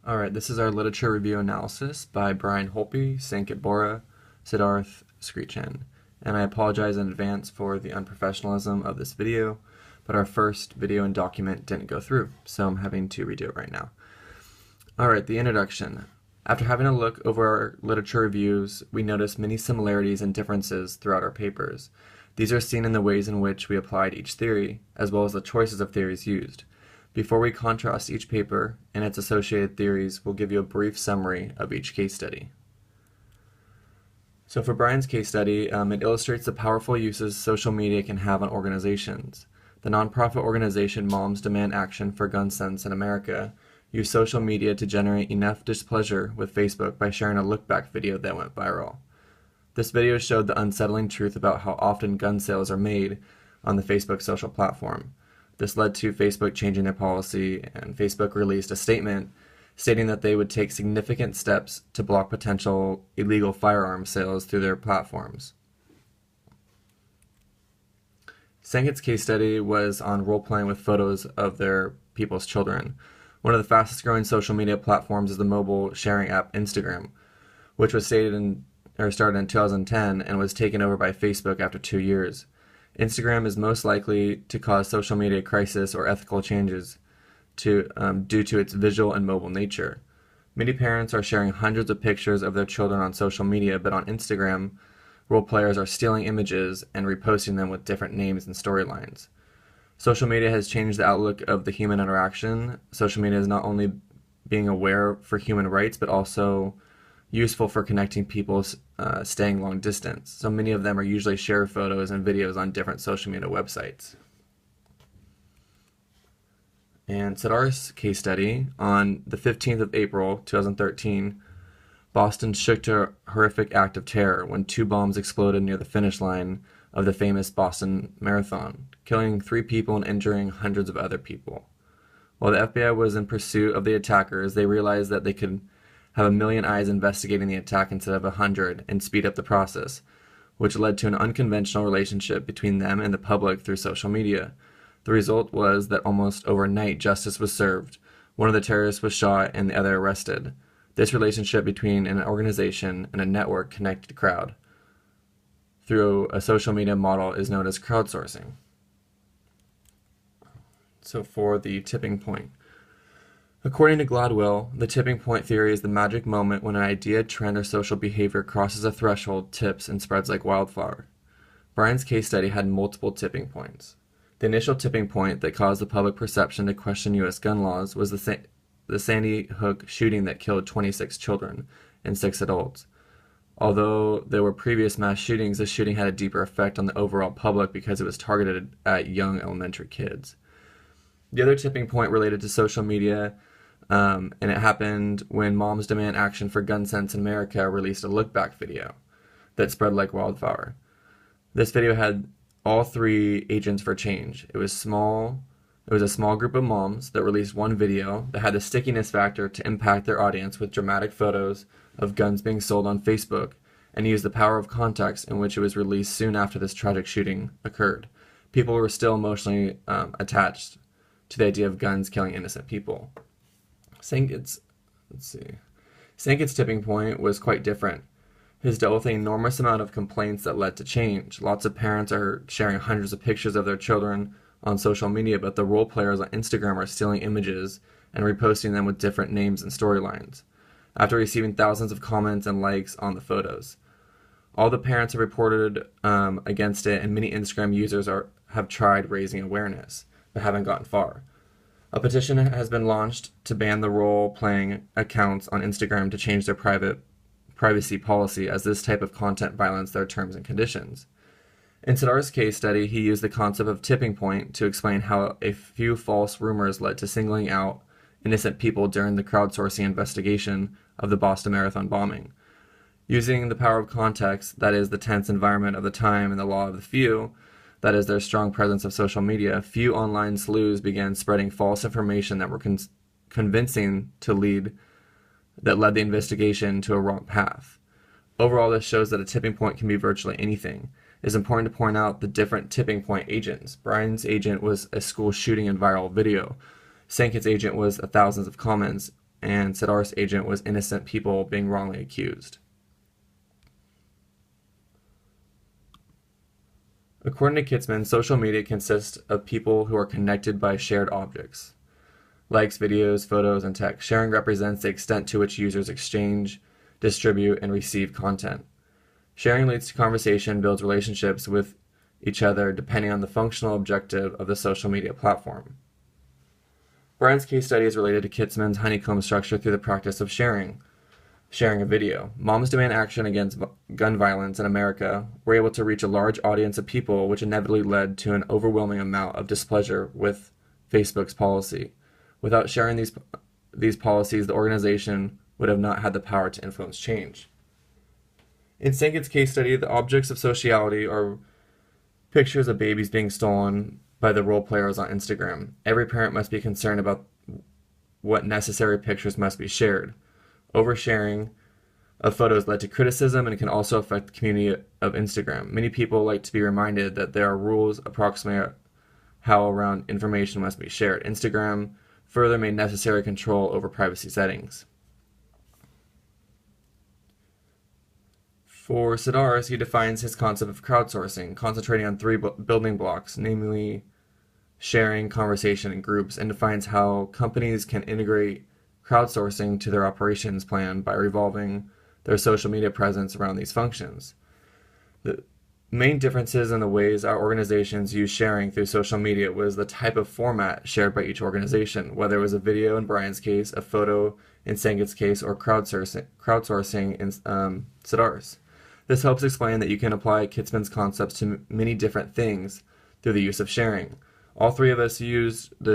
Alright, this is our literature review analysis by Brian Holpe, Sanket Bora, Siddharth Screechan. And I apologize in advance for the unprofessionalism of this video, but our first video and document didn't go through, so I'm having to redo it right now. Alright, the introduction. After having a look over our literature reviews, we notice many similarities and differences throughout our papers. These are seen in the ways in which we applied each theory, as well as the choices of theories used. Before we contrast each paper and its associated theories, we'll give you a brief summary of each case study. So for Brian's case study, it illustrates the powerful uses social media can have on organizations. The nonprofit organization Moms Demand Action for Gun Sense in America used social media to generate enough displeasure with Facebook by sharing a look-back video that went viral. This video showed the unsettling truth about how often gun sales are made on the Facebook social platform. This led to Facebook changing their policy, and Facebook released a statement stating that they would take significant steps to block potential illegal firearm sales through their platforms. Sanket's case study was on role-playing with photos of their people's children. One of the fastest growing social media platforms is the mobile sharing app Instagram, which was started in 2010 and was taken over by Facebook after 2 years. Instagram is most likely to cause social media crisis or ethical changes due to its visual and mobile nature. Many parents are sharing hundreds of pictures of their children on social media, but on Instagram, role players are stealing images and reposting them with different names and storylines. Social media has changed the outlook of the human interaction. Social media is not only being aware for human rights, but also useful for connecting people staying long distance. So many of them are usually share photos and videos on different social media websites. And Siddharth's case study, on the 15th of April 2013, Boston shook to a horrific act of terror when 2 bombs exploded near the finish line of the famous Boston Marathon, killing 3 people and injuring hundreds of other people. While the FBI was in pursuit of the attackers, they realized that they could have a million eyes investigating the attack instead of 100 and speed up the process, which led to an unconventional relationship between them and the public through social media. The result was that almost overnight justice was served, one of the terrorists was shot and the other arrested. This relationship between an organization and a network connected crowd through a social media model is known as crowdsourcing. So for the tipping point. According to Gladwell, the tipping point theory is the magic moment when an idea, trend, or social behavior crosses a threshold, tips, and spreads like wildfire. Brian's case study had multiple tipping points. The initial tipping point that caused the public perception to question U.S. gun laws was the Sandy Hook shooting that killed 26 children and 6 adults. Although there were previous mass shootings, this shooting had a deeper effect on the overall public because it was targeted at young elementary kids. The other tipping point related to social media, and it happened when Moms Demand Action for Gun Sense in America released a look-back video that spread like wildfire. This video had all 3 agents for change. It was a small group of moms that released one video that had the stickiness factor to impact their audience with dramatic photos of guns being sold on Facebook, and used the power of context in which it was released soon after this tragic shooting occurred. People were still emotionally attached to the idea of guns killing innocent people. Sanket's tipping point was quite different. His dealt with an enormous amount of complaints that led to change. Lots of parents are sharing hundreds of pictures of their children on social media, but the role players on Instagram are stealing images and reposting them with different names and storylines, after receiving thousands of comments and likes on the photos. All the parents have reported against it, and many Instagram users have tried raising awareness, but haven't gotten far. A petition has been launched to ban the role-playing accounts on Instagram to change their privacy policy, as this type of content violates their terms and conditions. In Siddharth's case study, he used the concept of tipping point to explain how a few false rumors led to singling out innocent people during the crowdsourcing investigation of the Boston Marathon bombing. Using the power of context, that is the tense environment of the time and the law of the few, that is their strong presence of social media, few online sleuths began spreading false information that were convincing that led the investigation to a wrong path. Overall, this shows that a tipping point can be virtually anything. It is important to point out the different tipping point agents. Brian's agent was a school shooting and viral video. Sanket's agent was thousands of comments and Siddharth's agent was innocent people being wrongly accused. According to Kitzman, social media consists of people who are connected by shared objects. Likes, videos, photos, and text. Sharing represents the extent to which users exchange, distribute, and receive content. Sharing leads to conversation, builds relationships with each other depending on the functional objective of the social media platform. Brian's case study is related to Kitzman's honeycomb structure through the practice of sharing a video. Moms Demand Action Against Gun Violence in America were able to reach a large audience of people, which inevitably led to an overwhelming amount of displeasure with Facebook's policy. Without sharing these policies, the organization would have not had the power to influence change. In Sankeet's case study, the objects of sociality are pictures of babies being stolen by the role players on Instagram. Every parent must be concerned about what necessary pictures must be shared. Oversharing of photos led to criticism and can also affect the community of Instagram. Many people like to be reminded that there are rules approximating how around information must be shared. Instagram further made necessary control over privacy settings. For Siddharth, he defines his concept of crowdsourcing, concentrating on three building blocks, namely sharing, conversation, and groups, and defines how companies can integrate crowdsourcing to their operations plan by revolving their social media presence around these functions. The main differences in the ways our organizations use sharing through social media was the type of format shared by each organization, whether it was a video in Brian's case, a photo in Sankeet's case, or crowdsourcing in Siddharth's. This helps explain that you can apply Kitzman's concepts to many different things through the use of sharing. All three of us use the